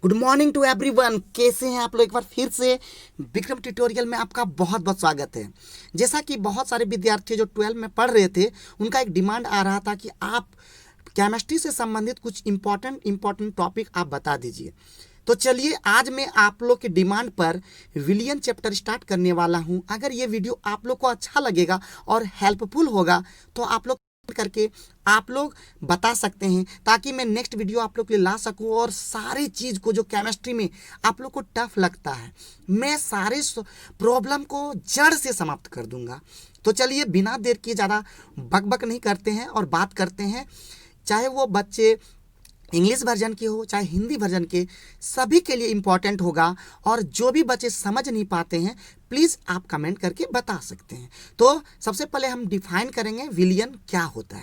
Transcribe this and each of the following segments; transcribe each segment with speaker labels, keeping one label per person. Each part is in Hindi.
Speaker 1: Good morning to everyone. कैसे हैं आप लोग? एक बार फिर से विक्रम ट्यूटोरियल में आपका बहुत बहुत स्वागत है। जैसा कि बहुत सारे विद्यार्थी जो 12 में पढ़ रहे थे, उनका एक डिमांड आ रहा था कि आप केमिस्ट्री से संबंधित कुछ इम्पॉर्टेंट टॉपिक आप बता दीजिए। तो चलिए, आज मैं आप लोग के डिमांड पर विलियन चैप्टर स्टार्ट करने वाला हूं। अगर ये वीडियो आप लोग को अच्छा लगेगा और हेल्पफुल होगा तो आप लोग करके आप लोग बता सकते हैं, ताकि मैं नेक्स्ट वीडियो आप लोग के लिए ला सकूं। और सारी चीज़ को जो केमिस्ट्री में आप लोग को टफ लगता है, मैं सारे प्रॉब्लम को जड़ से समाप्त कर दूंगा। तो चलिए, बिना देर किए ज़्यादा बकबक नहीं करते हैं और बात करते हैं। चाहे वो बच्चे इंग्लिश वर्जन के हो चाहे हिंदी वर्जन के, सभी के लिए इम्पॉर्टेंट होगा। और जो भी बच्चे समझ नहीं पाते हैं, प्लीज़ आप कमेंट करके बता सकते हैं। तो सबसे पहले हम डिफाइन करेंगे विलियन क्या होता है।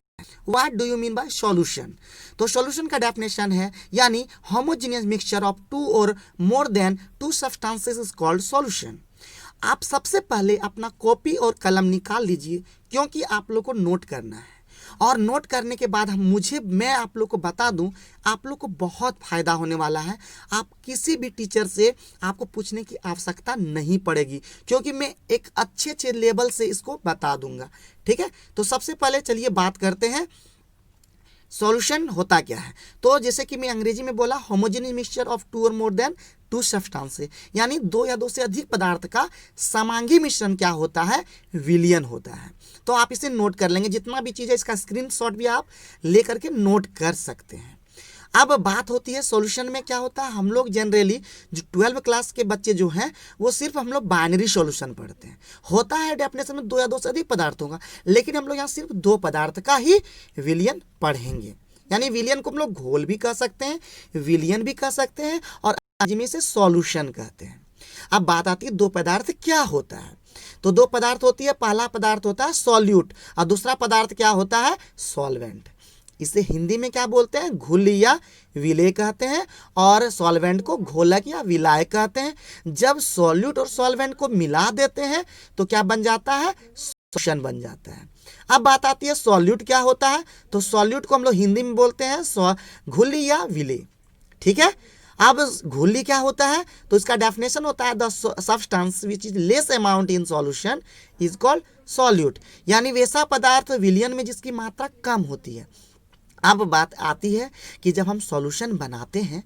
Speaker 1: What do you mean by solution? तो सॉल्यूशन का डेफिनेशन है, यानी होमोजेनियस मिक्सचर ऑफ टू और more than to substances is called solution. आप सबसे पहले अपना कॉपी और कलम निकाल लीजिए, क्योंकि आप लोग को नोट करना है। और नोट करने के बाद मैं आप लोग को बता दूं, आप लोग को बहुत फ़ायदा होने वाला है। आप किसी भी टीचर से आपको पूछने की आवश्यकता नहीं पड़ेगी, क्योंकि मैं एक अच्छे लेवल से इसको बता दूंगा। ठीक है, तो सबसे पहले चलिए बात करते हैं सॉल्यूशन होता क्या है। तो जैसे कि मैं अंग्रेजी में बोला, होमोजेनियस मिक्सचर ऑफ टू और मोर देन टू सब्सटेंस, यानी दो या दो से अधिक पदार्थ का समांगी मिश्रण क्या होता है, विलियन होता है। तो आप इसे नोट कर लेंगे, जितना भी चीज़ है इसका स्क्रीनशॉट भी आप ले करके नोट कर सकते हैं। अब बात होती है सॉल्यूशन में क्या होता है। हम लोग जनरली जो 12 क्लास के बच्चे जो हैं, वो सिर्फ हम लोग बाइनरी सॉल्यूशन पढ़ते हैं। होता है डेफिनेशन में दो या दो से अधिक पदार्थों का, लेकिन हम लोग यहाँ सिर्फ दो पदार्थ का ही विलियन पढ़ेंगे। यानी विलियन को हम लोग घोल भी कह सकते हैं, विलियन भी कह सकते हैं, और अंग्रेजी में से सॉल्यूशन कहते हैं। अब बात आती है दो पदार्थ क्या होता है। तो दो पदार्थ होती है, पहला पदार्थ होता है सॉल्यूट और दूसरा पदार्थ क्या होता है, सॉल्वेंट। इसे हिंदी में क्या बोलते हैं, घुल या विलेय कहते हैं, और सॉल्वेंट को घोलक या विलाय कहते हैं। जब सॉल्यूट और सॉल्वेंट को मिला देते हैं तो क्या बन जाता है, सॉल्यूशन बन जाता है। अब बात आती है सॉल्यूट क्या होता है। तो सॉल्यूट को हम लोग हिंदी में बोलते हैं घुल या विलेय। ठीक है, अब घुली क्या होता है, तो इसका डेफिनेशन होता है the substance which is less amount in solution is called solute, यानी वैसा पदार्थ विलियन में जिसकी मात्रा कम होती है। अब बात आती है कि जब हम सॉल्यूशन बनाते हैं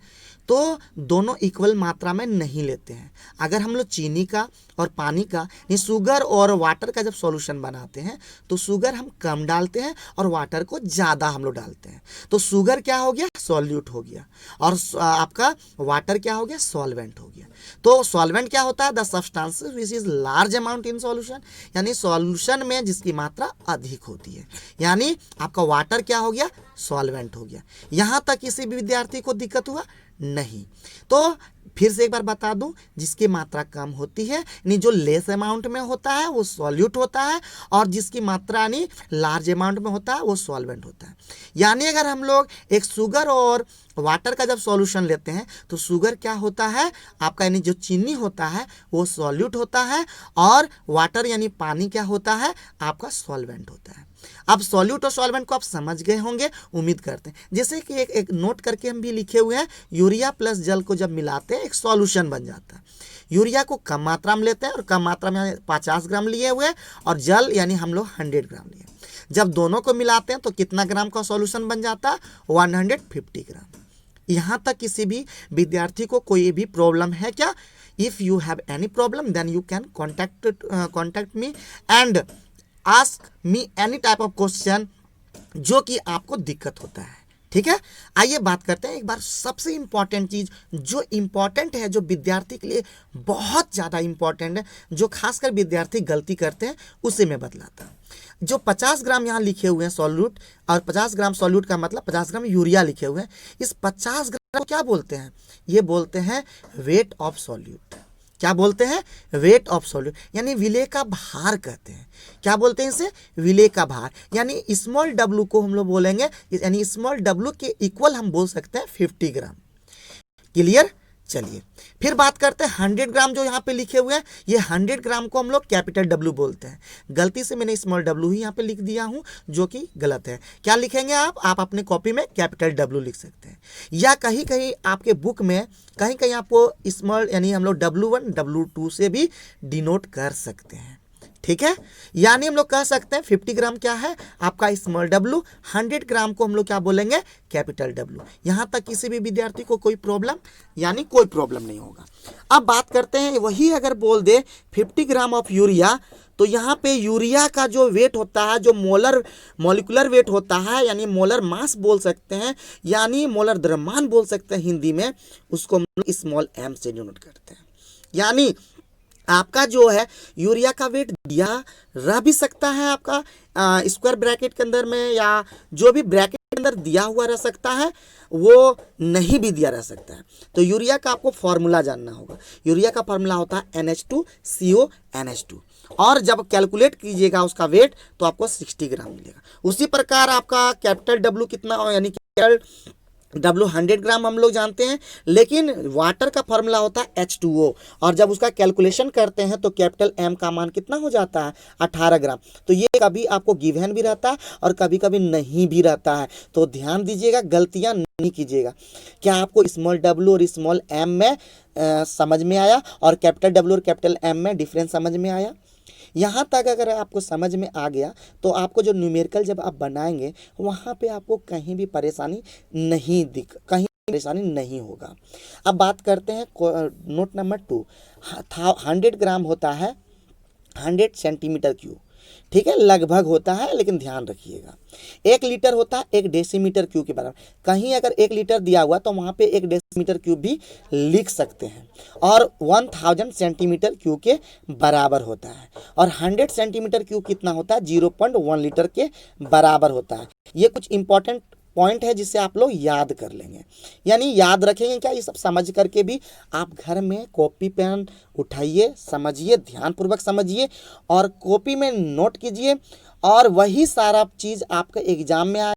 Speaker 1: तो दोनों इक्वल मात्रा में नहीं लेते हैं। अगर हम लोग चीनी का और पानी का, यानी शुगर और वाटर का जब सॉल्यूशन बनाते हैं तो शुगर हम कम डालते हैं और वाटर को ज़्यादा हम लोग डालते हैं। तो शुगर क्या हो गया, सॉल्यूट हो गया, और आपका वाटर क्या हो गया, सॉल्वेंट हो गया। तो सॉल्वेंट क्या होता है, the substance which is large amount in solution, यानी सॉल्यूशन में जिसकी मात्रा अधिक होती है। यानी आपका वाटर क्या हो गया, सॉल्वेंट हो गया। यहाँ तक किसी भी विद्यार्थी को दिक्कत हुआ नहीं। तो फिर से एक बार बता दूं, जिसकी मात्रा कम होती है यानी जो लेस अमाउंट में होता है वो सॉल्यूट होता है, और जिसकी मात्रा यानी लार्ज अमाउंट में होता है वो सॉल्वेंट होता है। यानी अगर हम लोग एक शुगर और वाटर का जब सॉल्यूशन लेते हैं तो शुगर क्या होता है आपका, यानी जो चीनी होता है वो सॉल्यूट होता है, और वाटर यानी पानी क्या होता है आपका, सॉल्वेंट होता है। अब सॉल्यूट और सॉल्वेंट को आप समझ गए होंगे, उम्मीद करते हैं। जैसे कि एक नोट करके हम भी लिखे हुए हैं, यूरिया प्लस जल को जब मिलाते हैं एक सॉल्यूशन बन जाता है। यूरिया को कम मात्रा में लेते हैं, और कम मात्रा में 50 ग्राम लिए हुए, और जल यानी हम लोग 100 ग्राम लिए। जब दोनों को मिलाते हैं तो कितना ग्राम का सॉल्यूशन बन जाता है, 150 ग्राम। यहाँ तक किसी भी विद्यार्थी को कोई भी प्रॉब्लम है क्या? If you have any problem then you can contact me and ask me any type of question जो कि आपको दिक्कत होता है। ठीक है, आइए बात करते हैं एक बार सबसे इम्पॉर्टेंट चीज़, जो इम्पॉर्टेंट है, जो विद्यार्थी के लिए बहुत ज़्यादा इम्पॉर्टेंट है, जो खासकर विद्यार्थी गलती करते हैं, उसे मैं बतलाता हूँ। जो 50 ग्राम यहाँ लिखे हुए हैं सॉल्यूट, और 50 ग्राम सॉल्यूट का मतलब 50 ग्राम यूरिया लिखे हुए हैं, इस 50 ग्राम को क्या बोलते हैं, ये बोलते हैं वेट ऑफ सॉल्यूट। क्या बोलते हैं, वेट ऑफ सॉल्यूट, यानी विलेय का भार कहते हैं। क्या बोलते हैं इसे, विलेय का भार। यानी स्मॉल डब्लू को हम लोग बोलेंगे, यानी स्मॉल डब्लू के इक्वल हम बोल सकते हैं 50 ग्राम। क्लियर? चलिए फिर बात करते हैं 100 ग्राम जो यहाँ पे लिखे हुए हैं, ये 100 ग्राम को हम लोग कैपिटल डब्ल्यू बोलते हैं। गलती से मैंने स्मॉल डब्ल्यू ही यहाँ पे लिख दिया हूँ, जो कि गलत है। क्या लिखेंगे आप अपने कॉपी में कैपिटल डब्ल्यू लिख सकते हैं, या कहीं कहीं आपके बुक में कहीं कहीं आपको स्मॉल यानी हम लोग W1 W2 से भी डिनोट कर सकते हैं। ठीक है, यानी हम लोग कह सकते हैं 50 ग्राम क्या है आपका स्मॉल डब्ल्यू, 100 ग्राम को हम लोग क्या बोलेंगे कैपिटल डब्ल्यू। यहां तक किसी भी विद्यार्थी को कोई प्रॉब्लम यानी कोई प्रॉब्लम नहीं होगा। अब बात करते हैं वही अगर बोल दे 50 ग्राम ऑफ यूरिया, तो यहाँ पे यूरिया का जो वेट होता है, जो मॉलिक्यूलर वेट होता है, यानी मोलर मास बोल सकते हैं, यानी मोलर द्रव्यमान बोल सकते हैं हिंदी में, उसको हम लोग स्मॉल m से डिनोट करते हैं। यानी आपका जो है यूरिया का वेट दिया रह भी सकता है आपका स्क्वायर ब्रैकेट के अंदर में, या जो भी ब्रैकेट के अंदर दिया हुआ रह सकता है, वो नहीं भी दिया रह सकता है। तो यूरिया का आपको फॉर्मूला जानना होगा। यूरिया का फॉर्मूला होता है NH2CO NH2, और जब कैलकुलेट कीजिएगा उसका वेट तो आपको 60 ग्राम मिलेगा। उसी प्रकार आपका कैपिटल डब्ल्यू कितना हो, यानी कैपिटल डब्ल्यू 100 ग्राम हम लोग जानते हैं, लेकिन वाटर का फॉर्मूला होता है H2O, और जब उसका कैलकुलेशन करते हैं तो कैपिटल M का मान कितना हो जाता है 18 ग्राम। तो ये कभी आपको गिवन भी रहता है और कभी कभी नहीं भी रहता है, तो ध्यान दीजिएगा, गलतियां नहीं कीजिएगा। क्या आपको स्मॉल डब्ल्यू और स्मॉल m में समझ में आया, और कैपिटल डब्ल्यू और कैपिटल M में डिफरेंस समझ में आया? यहाँ तक अगर आपको समझ में आ गया तो आपको जो न्यूमेरिकल जब आप बनाएंगे वहाँ पे आपको कहीं भी परेशानी नहीं होगा। अब बात करते हैं नोट नंबर 2। 100 ग्राम होता है 100 सेंटीमीटर क्यूब, ठीक है, लगभग होता है, लेकिन ध्यान रखिएगा। 1 लीटर होता है 1 डेसीमीटर क्यूब के बराबर। कहीं अगर 1 लीटर दिया हुआ तो वहाँ पे 1 डेसीमीटर क्यूब भी लिख सकते हैं, और 1000 सेंटीमीटर क्यूब के बराबर होता है। और 100 सेंटीमीटर क्यूब कितना होता है 0.1 लीटर के बराबर होता है। ये कुछ इंपॉर्टेंट पॉइंट है जिससे आप लोग याद कर लेंगे, यानी याद रखेंगे। क्या ये सब समझ करके भी आप घर में कॉपी पेन उठाइए, समझिए, ध्यानपूर्वक समझिए और कॉपी में नोट कीजिए, और वही सारा चीज़ आपका एग्जाम में आए।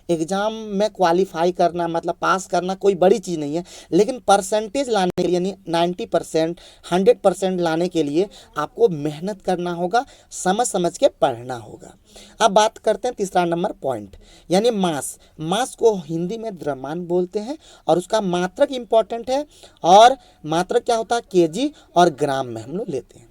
Speaker 1: एग्जाम में क्वालिफाई करना मतलब पास करना कोई बड़ी चीज़ नहीं है, लेकिन परसेंटेज लाने के लिए यानी 90% 100% लाने के लिए आपको मेहनत करना होगा, समझ समझ के पढ़ना होगा। अब बात करते हैं तीसरा नंबर पॉइंट, यानी मास। मास को हिंदी में द्रव्यमान बोलते हैं, और उसका मात्रक इंपॉर्टेंट है। और मात्रक क्या होता है केजी और ग्राम में हम लोग लेते हैं।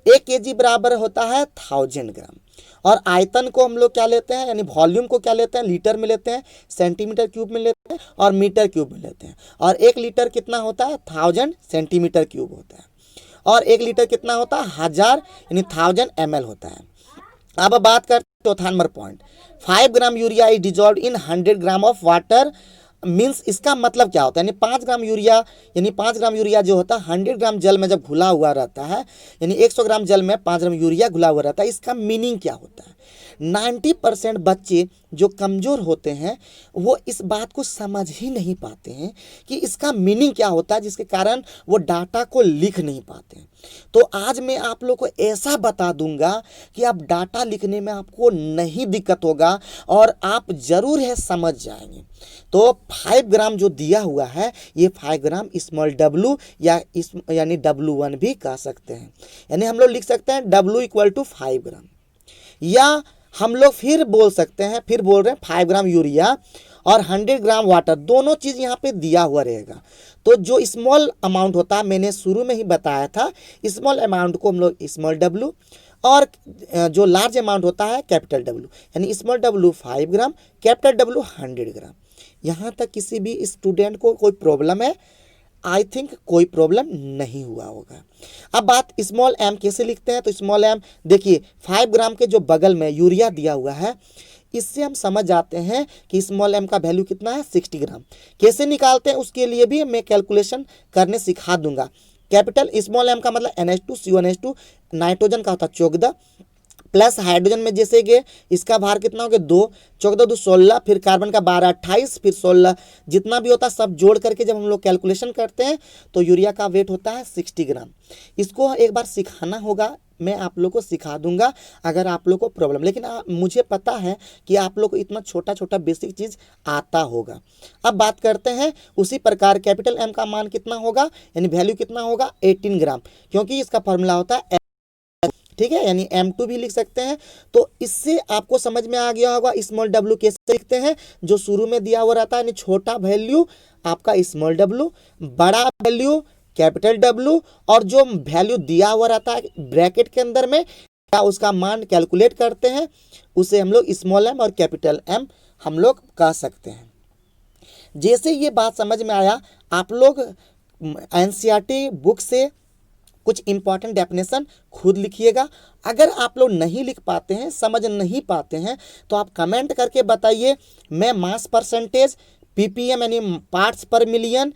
Speaker 1: 1 केजी बराबर होता है 1000 ग्राम, और आयतन को हम लोग क्या लेते हैं, यानी वॉल्यूम को क्या लेते हैं लीटर में लेते हैं, सेंटीमीटर क्यूब में लेते हैं, और मीटर क्यूब में लेते हैं। और 1 लीटर कितना होता है 1000 सेंटीमीटर क्यूब होता है, और 1 लीटर कितना होता है 1000 यानी 1000 ml होता है। अब बात करते हैं चौथा number point, 5 gram urea is dissolve in 100 gram of water. Means इसका मतलब क्या होता है, यानी 5 ग्राम यूरिया जो होता है 100 ग्राम जल में जब घुला हुआ रहता है, यानी 100 ग्राम जल में 5 ग्राम यूरिया घुला हुआ रहता है। इसका मीनिंग क्या होता है? 90% बच्चे जो कमज़ोर होते हैं वो इस बात को समझ ही नहीं पाते हैं कि इसका मीनिंग क्या होता है, जिसके कारण वो डाटा को लिख नहीं पाते हैं। तो आज मैं आप लोग को ऐसा बता दूंगा कि आप डाटा लिखने में आपको नहीं दिक्कत होगा, और आप ज़रूर है समझ जाएंगे। तो 5 ग्राम जो दिया हुआ है ये 5 ग्राम स्मॉल डब्ल्यू यानी W1 भी कह सकते हैं, यानी हम लोग लिख सकते हैं W = 5 ग्राम, या हम लोग फिर बोल सकते हैं, फिर बोल रहे हैं 5 ग्राम यूरिया और 100 ग्राम वाटर, दोनों चीज़ यहाँ पे दिया हुआ रहेगा। तो जो स्मॉल अमाउंट होता है मैंने शुरू में ही बताया था, स्मॉल अमाउंट को हम लोग स्मॉल डब्ल्यू, और जो लार्ज अमाउंट होता है कैपिटल डब्ल्यू, यानी स्मॉल डब्ल्यू 5 ग्राम, कैपिटल डब्ल्यू 100 ग्राम। यहाँ तक किसी भी स्टूडेंट को कोई प्रॉब्लम है? आई थिंक कोई प्रॉब्लम नहीं हुआ होगा। अब बात स्मॉल m कैसे लिखते हैं, तो स्मॉल m देखिए 5 ग्राम के जो बगल में यूरिया दिया हुआ है, इससे हम समझ जाते हैं कि स्मॉल m का वैल्यू कितना है 60 ग्राम। कैसे निकालते हैं उसके लिए भी मैं कैलकुलेशन करने सिखा दूंगा। कैपिटल स्मॉल m का मतलब NH2CO NH2, नाइट्रोजन का होता है 14 प्लस हाइड्रोजन में जैसे कि इसका भार कितना हो गया 2, 14 2 16, फिर कार्बन का 12 28, फिर 16, जितना भी होता है सब जोड़ करके जब हम लोग कैलकुलेशन करते हैं तो यूरिया का वेट होता है 60 ग्राम। इसको एक बार सिखाना होगा मैं आप लोग को सिखा दूंगा अगर आप लोग को प्रॉब्लम, लेकिन मुझे पता है कि आप लोग को इतना छोटा छोटा बेसिक चीज़ आता होगा। अब बात करते हैं उसी प्रकार कैपिटल एम का मान कितना होगा, यानी वैल्यू कितना होगा 18 ग्राम, क्योंकि इसका फॉर्मूला होता है, ठीक है, यानी M2 भी लिख सकते हैं। तो इससे आपको समझ में आ गया होगा स्मॉल w कैसे लिखते हैं, जो शुरू में दिया हुआ रहता है, यानी छोटा वैल्यू आपका स्मॉल w, बड़ा वैल्यू कैपिटल W, और जो वैल्यू दिया हुआ रहता है ब्रैकेट के अंदर में क्या उसका मान कैलकुलेट करते हैं, उसे हम लोग स्मॉल m और कैपिटल M हम लोग कह सकते हैं। जैसे ये बात समझ में आया, आप लोग NCERT बुक से कुछ इंपॉर्टेंट डेफिनेशन खुद लिखिएगा। अगर आप लोग नहीं लिख पाते हैं, समझ नहीं पाते हैं, तो आप कमेंट करके बताइए। मैं मास परसेंटेज, PPM यानी पार्ट्स पर मिलियन,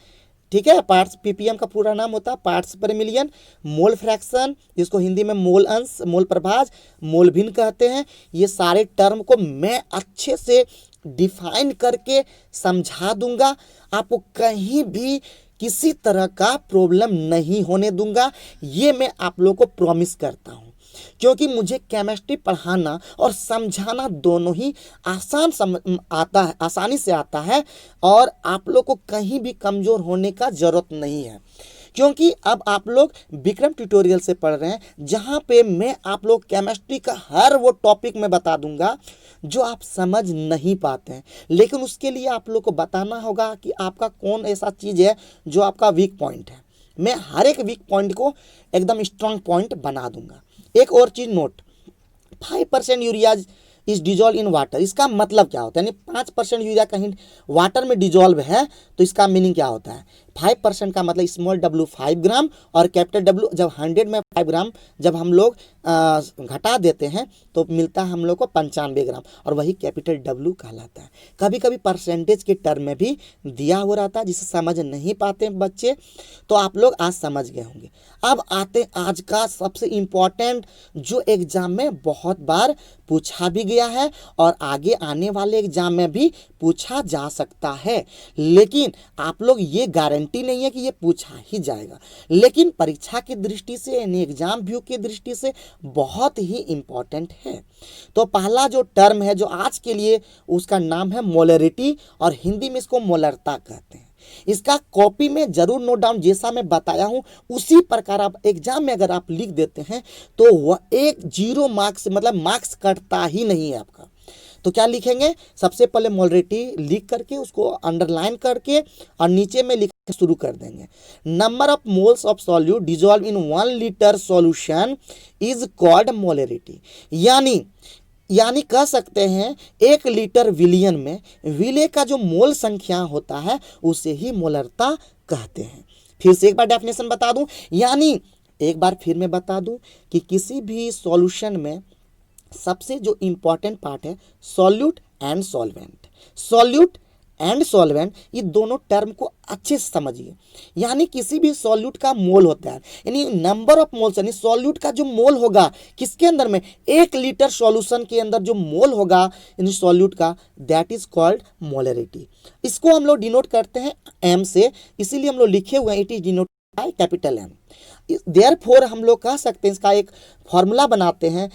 Speaker 1: ठीक है, पार्ट्स PPM का पूरा नाम होता है पार्ट्स पर मिलियन, मोल फ्रैक्शन जिसको हिंदी में मोल अंश, मोल प्रभाज, मोल भिन्न कहते हैं, ये सारे टर्म को मैं अच्छे से डिफाइन करके समझा दूंगा। आपको कहीं भी किसी तरह का प्रॉब्लम नहीं होने दूंगा, ये मैं आप लोगों को प्रॉमिस करता हूँ, क्योंकि मुझे केमिस्ट्री पढ़ाना और समझाना दोनों ही आसानी से आता है, और आप लोग को कहीं भी कमज़ोर होने का ज़रूरत नहीं है, क्योंकि अब आप लोग विक्रम ट्यूटोरियल से पढ़ रहे हैं, जहाँ पे मैं आप लोग केमिस्ट्री का हर वो टॉपिक में बता दूंगा जो आप समझ नहीं पाते हैं। लेकिन उसके लिए आप लोग को बताना होगा कि आपका कौन ऐसा चीज़ है जो आपका वीक पॉइंट है। मैं हर एक वीक पॉइंट को एकदम स्ट्रांग पॉइंट बना दूंगा। एक और चीज़ note, 5% urea is dissolve in water, इसका मतलब क्या होता है, यानी 5% यूरिया कहीं वाटर में डिजॉल्व है, तो इसका मीनिंग क्या होता है, 5% का मतलब स्मॉल w 5 ग्राम और कैपिटल W जब 100 में 5 ग्राम जब हम लोग घटा देते हैं तो मिलता है हम लोग को 95 ग्राम, और वही कैपिटल W कहलाता है। कभी कभी परसेंटेज के टर्म में भी दिया हुआ रहता है, जिसे समझ नहीं पाते बच्चे, तो आप लोग आज समझ गए होंगे। अब आते आज का सबसे इम्पॉर्टेंट, जो एग्जाम में बहुत बार पूछा भी गया है और आगे आने वाले एग्जाम में भी पूछा जा सकता है, लेकिन आप लोग ये गारंटी नहीं है कि ये पूछा ही जाएगा, लेकिन परीक्षा की दृष्टि से यानी एग्जाम व्यू की दृष्टि से बहुत ही इंपॉर्टेंट है। तो पहला जो टर्म है जो आज के लिए, उसका नाम है मोलरिटी, और हिंदी में इसको मोलरता कहते हैं। इसका कॉपी में जरूर नोट डाउन, जैसा मैं बताया हूं उसी प्रकार आप एग्जाम में अगर आप लिख देते हैं तो वह एक 0 मार्क्स मतलब मार्क्स कटता ही नहीं है आपका। तो क्या लिखेंगे, सबसे पहले मोलरिटी लिख करके उसको अंडरलाइन करके और नीचे में लिखना शुरू कर देंगे। Number of moles of solute dissolve in 1 litre solution is called molarity, यानी कह सकते हैं 1 लीटर विलियन में विले का जो मोल संख्या होता है उसे ही मोलरता कहते हैं। फिर से एक बार डेफिनेशन बता दूं, यानी एक बार फिर मैं बता दूं कि किसी भी सॉल्यूशन में सबसे जो इंपॉर्टेंट पार्ट है solute and solvent. Solute and solvent, ये दोनों टर्म को अच्छे से समझिए। यानी किसी भी सॉल्यूट का मोल होता है, यानी नंबर ऑफ मोल्स, यानी सॉल्यूट का जो मोल होगा किसके अंदर में, 1 लीटर सॉल्यूशन के अंदर जो मोल होगा यानी सॉल्यूट का, दैट इज कॉल्ड मोलरिटी। इसको हम लोग डिनोट करते हैं एम से, इसीलिए हम लोग लिखे हुए हैं it is denote by capital M. Therefore हम लोग कह सकते हैं, इसका एक फॉर्मूला बनाते हैं,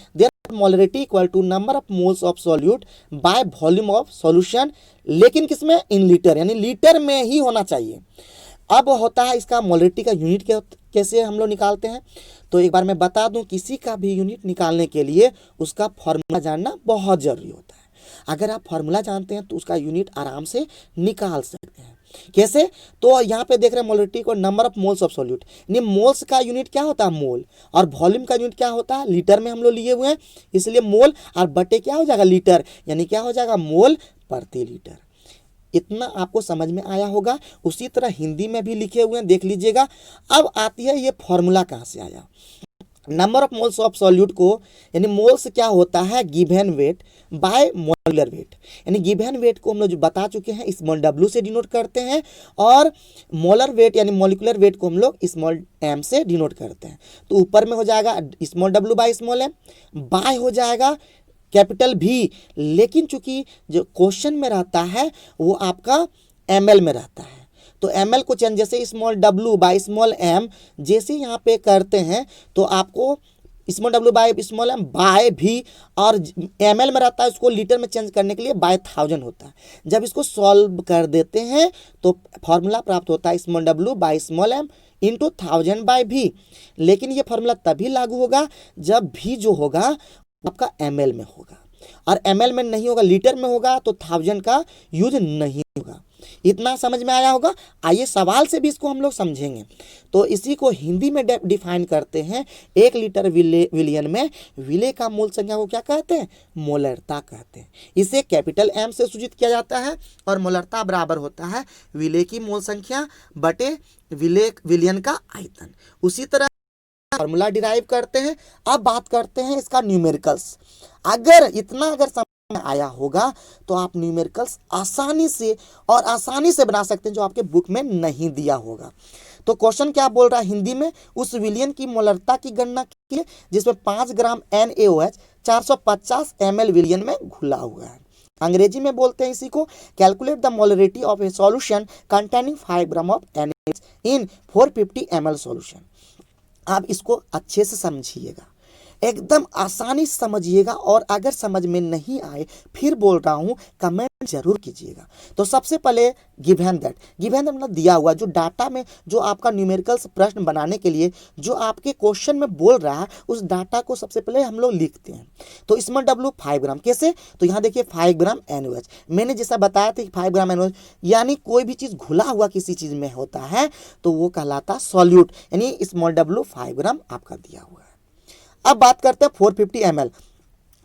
Speaker 1: molarity equal to number of moles of solute by volume of solution, लेकिन किसमें, इन लीटर, यानी लीटर में ही होना चाहिए। अब होता है इसका मोलरिटी का यूनिट कैसे हम लोग निकालते हैं, तो एक बार मैं बता दूं, किसी का भी यूनिट निकालने के लिए उसका फॉर्मूला जानना बहुत जरूरी होता है। अगर आप फॉर्मूला जानते हैं तो उसका यूनिट आराम से निकाल सकते हैं। कैसे, तो यहाँ पे देख रहे हैं मोलरिटी को number of moles of solute, यानी मोल्स का यूनिट क्या होता है मोल, और वॉल्यूम का यूनिट क्या होता है लीटर में हम लोग लिए हुए हैं, इसलिए मोल और बटे क्या हो जाएगा लीटर, यानी क्या हो जाएगा मोल प्रति लीटर। इतना आपको समझ में आया होगा। उसी तरह हिंदी में भी लिखे हुए हैं, देख लीजिएगा। अब आती है ये फॉर्मूला कहाँ से आया, number of moles of solute को, यानी मोल्स क्या होता है given weight by molar weight, यानी गिवन वेट को हम लोग जो बता चुके हैं स्मॉल w से डिनोट करते हैं, और मोलर वेट यानी मॉलिक्यूलर वेट को हम लोग स्मॉल m से डिनोट करते हैं। तो ऊपर में हो जाएगा small w by small m, by हो जाएगा कैपिटल V, लेकिन चूंकि जो क्वेश्चन में रहता है वो आपका ml में रहता है, तो ml को चेंज जैसे small w by small m जैसे यहाँ पे करते हैं तो आपको small W by small M by भी, और ml में रहता है उसको लीटर में चेंज करने के लिए बाय 1000 होता है। जब इसको सॉल्व कर देते हैं तो फॉर्मूला प्राप्त होता है small W by small M into 1000 by भी। लेकिन ये फॉर्मूला तभी लागू होगा जब भी जो होगा आपका ml में होगा, और ml में नहीं होगा, लीटर में होगा, तो 1000 का यूज नहीं होगा। इतना समझ में आया होगा। आइए सवाल से भी इसको हम लोग समझेंगे। तो इसी को हिंदी में डिफाइन करते हैं। 1 लीटर विलियन में विले का मोल संख्या को क्या कहते हैं? मोलरता कहते हैं। इसे कैपिटल M से सूचित किया जाता है, और मोलरता बराबर होता है विले की मोल संख्या बटे विलियन का आयतन। उसी तरह फॉर्मूला डिराइव करते हैं। अब बात करते हैं इसका न्यूमेरिकल्स। अगर समझ में आया होगा तो आप न्यूमेरिकल्स आसानी से बना सकते हैं, जो आपके बुक में नहीं दिया होगा। तो क्वेश्चन क्या बोल रहा है हिंदी में? उस विलियन की मोलरता की गणना कीजिए जिसमें 5 ग्राम NaOH 450 ml विलियन में घुला हुआ है। अंग्रेजी में बोलते हैं इसी को, calculate the molarity of A solution containing 5 gram of NaOH in 450 ml solution. आप इसको अच्छे से समझिएगा, एकदम आसानी से समझिएगा, और अगर समझ में नहीं आए फिर बोल रहा हूं कमेंट जरूर कीजिएगा। तो सबसे पहले गिवन दैट मतलब दिया हुआ जो डाटा में, जो आपका न्यूमेरिकल्स प्रश्न बनाने के लिए जो आपके क्वेश्चन में बोल रहा है, उस डाटा को सबसे पहले हम लोग लिखते हैं। तो स्मॉल डब्ल्यू 5 ग्राम कैसे? तो यहाँ देखिए 5 ग्राम NaOH, मैंने जैसा बताया था कि 5 ग्राम NaOH, यानी कोई भी चीज़ घुला हुआ किसी चीज़ में होता है तो वो कहलाता सॉल्यूट, यानी स्मॉल डब्ल्यू 5 ग्राम आपका दिया हुआ है। अब बात करते हैं 450 ml,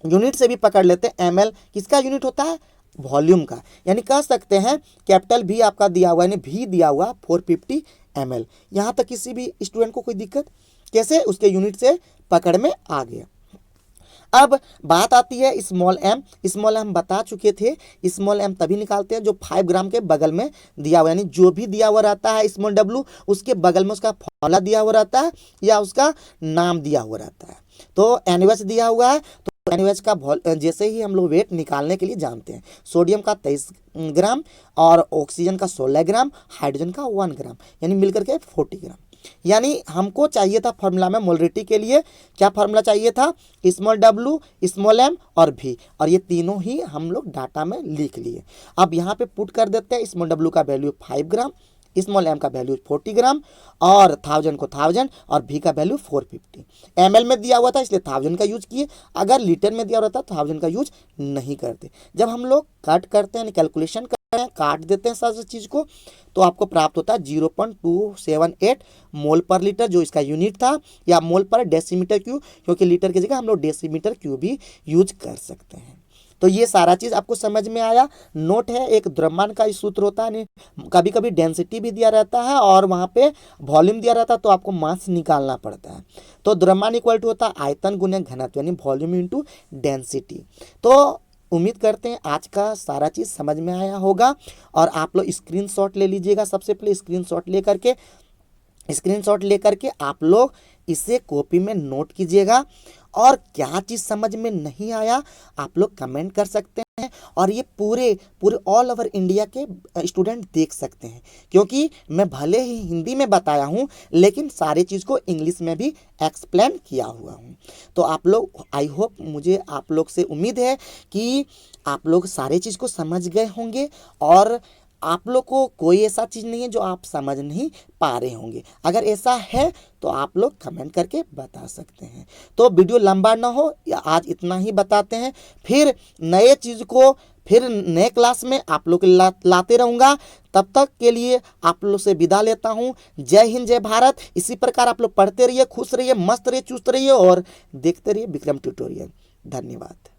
Speaker 1: यूनिट से भी पकड़ लेते हैं। ml किसका यूनिट होता है? वॉल्यूम का, यानी कह सकते हैं कैपिटल भी आपका दिया हुआ है, यानी भी दिया हुआ 450 ml। यहाँ तक किसी भी स्टूडेंट को कोई दिक्कत? कैसे? उसके यूनिट से पकड़ में आ गया। अब बात आती है स्मॉल एम बता चुके थे। स्मॉल एम तभी निकालते हैं जो 5 ग्राम के बगल में दिया हुआ, यानी जो भी दिया हुआ रहता है स्मॉल डब्ल्यू, उसके बगल में उसका फॉर्मूला दिया हुआ रहता है या उसका नाम दिया हुआ रहता है। तो NaOH दिया हुआ है, तो NaOH का जैसे ही हम लोग वेट निकालने के लिए जानते हैं, सोडियम का 23 ग्राम और ऑक्सीजन का 16 ग्राम, हाइड्रोजन का 1 ग्राम, यानी मिलकर के 40 ग्राम। यानी हमको चाहिए था फॉर्मूला में मोलरिटी के लिए क्या फॉर्मूला चाहिए था? स्मॉल डब्ल्यू, स्मॉल एम और भी, और ये तीनों ही हम लोग डाटा में लिख लिए। अब यहाँ पे पुट कर देते हैं। स्मॉल डब्ल्यू का वैल्यू 5 ग्राम, स्मॉल एम का वैल्यू 40 ग्राम, और 1000 को 1000, और भी का वैल्यू 450। ml में दिया हुआ था इसलिए 1000 का यूज किए, अगर लीटर में दिया हुआ था तो 1000 का यूज नहीं करते। जब हम लोग कट करते हैं, कैलकुलेशन करते हैं, काट देते हैं सारी चीज़ को, तो आपको प्राप्त होता है 0.278 मोल पर लीटर, जो इसका यूनिट था, या मोल पर डेसीमीटर क्यूब, क्योंकि लीटर की जगह हम लोग डेसीमीटर क्यूब भी यूज कर सकते हैं। तो ये सारा चीज़ आपको समझ में आया। नोट है, एक द्रव्यमान का सूत्र होता है, कभी कभी डेंसिटी भी दिया रहता है और वहाँ पे वॉल्यूम दिया रहता है, तो आपको मास निकालना पड़ता है। तो द्रव्यमान इक्वल टू होता है आयतन गुने घनत्व, यानी वॉल्यूम इंटू डेंसिटी। तो उम्मीद करते हैं आज का सारा चीज़ समझ में आया होगा, और आप लोग स्क्रीनशॉट ले लीजिएगा। सबसे पहले स्क्रीनशॉट लेकर के आप लोग इसे कॉपी में नोट कीजिएगा, और क्या चीज़ समझ में नहीं आया आप लोग कमेंट कर सकते हैं, और ये पूरे ऑल ओवर इंडिया के स्टूडेंट देख सकते हैं, क्योंकि मैं भले ही हिंदी में बताया हूँ लेकिन सारी चीज़ को इंग्लिश में भी एक्सप्लेन किया हुआ हूँ। तो आप लोग, आई होप, मुझे आप लोग से उम्मीद है कि आप लोग सारे चीज़ को समझ गए होंगे, और आप लोग को कोई ऐसा चीज़ नहीं है जो आप समझ नहीं पा रहे होंगे। अगर ऐसा है तो आप लोग कमेंट करके बता सकते हैं। तो वीडियो लंबा ना हो, आज इतना ही बताते हैं, फिर नए चीज़ को फिर नए क्लास में आप लोग लाते रहूँगा। तब तक के लिए आप लोग से विदा लेता हूँ। जय हिंद, जय भारत। इसी प्रकार आप लोग पढ़ते रहिए, खुश रहिए, मस्त रहिए, चुस्त रहिए, और देखते रहिए विक्रम ट्यूटोरियल। धन्यवाद।